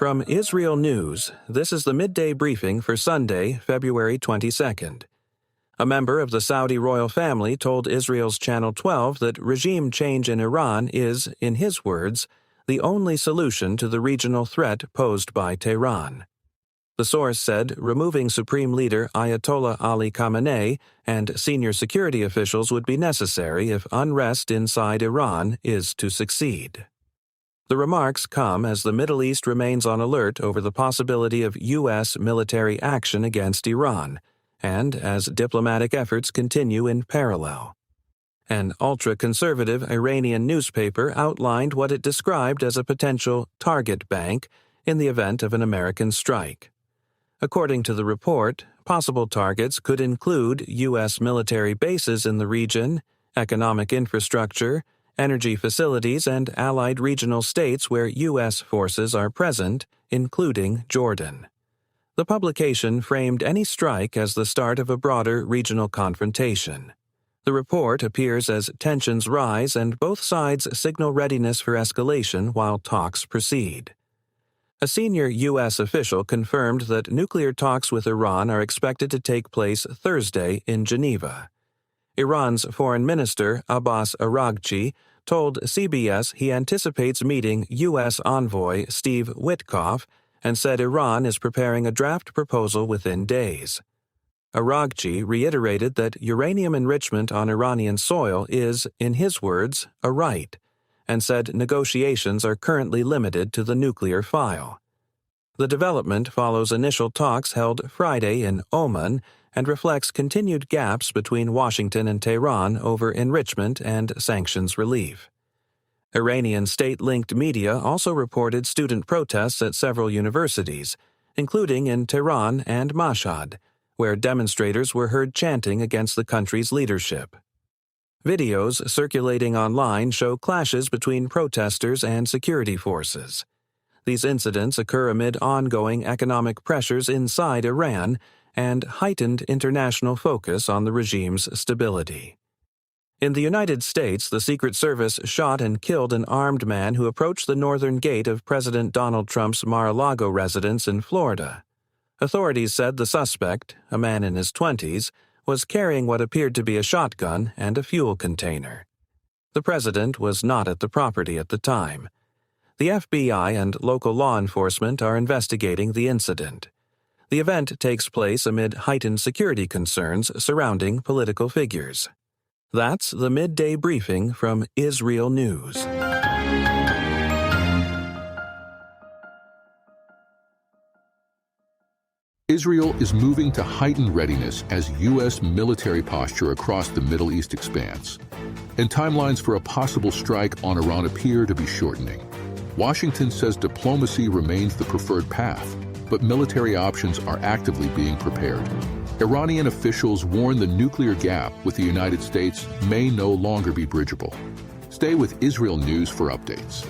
From IsReal News, this is the midday briefing for Sunday, February 22nd. A member of the Saudi royal family told Israel's Channel 12 that regime change in Iran is, in his words, the only solution to the regional threat posed by Tehran. The source said removing Supreme Leader Ayatollah Ali Khamenei and senior security officials would be necessary if unrest inside Iran is to succeed. The remarks come as the Middle East remains on alert over the possibility of U.S. military action against Iran, and as diplomatic efforts continue in parallel. An ultra-conservative Iranian newspaper outlined what it described as a potential target bank in the event of an American strike. According to the report, possible targets could include U.S. military bases in the region, economic infrastructure, energy facilities, and allied regional states where U.S. forces are present, including Jordan. The publication framed any strike as the start of a broader regional confrontation. The report appears as tensions rise and both sides signal readiness for escalation while talks proceed. A senior U.S. official confirmed that nuclear talks with Iran are expected to take place Thursday in Geneva. Iran's Foreign Minister Abbas Araghchi told CBS he anticipates meeting U.S. envoy Steve Witkoff and said Iran is preparing a draft proposal within days. Araghchi reiterated that uranium enrichment on Iranian soil is, in his words, a right, and said negotiations are currently limited to the nuclear file. The development follows initial talks held Friday in Oman and reflects continued gaps between Washington and Tehran over enrichment and sanctions relief. Iranian state-linked media also reported student protests at several universities, including in Tehran and Mashhad, where demonstrators were heard chanting against the country's leadership. Videos circulating online show clashes between protesters and security forces. These incidents occur amid ongoing economic pressures inside Iran and heightened international focus on the regime's stability. In the United States, the Secret Service shot and killed an armed man who approached the northern gate of President Donald Trump's Mar-a-Lago residence in Florida. Authorities said the suspect, a man in his 20s, was carrying what appeared to be a shotgun and a fuel container. The president was not at the property at the time. The FBI and local law enforcement are investigating the incident. The event takes place amid heightened security concerns surrounding political figures. That's the midday briefing from IsReal News. Israel is moving to heightened readiness as U.S. military posture across the Middle East expands, and timelines for a possible strike on Iran appear to be shortening. Washington says diplomacy remains the preferred path, but military options are actively being prepared. Iranian officials warn the nuclear gap with the United States may no longer be bridgeable. Stay with IsReal News for updates.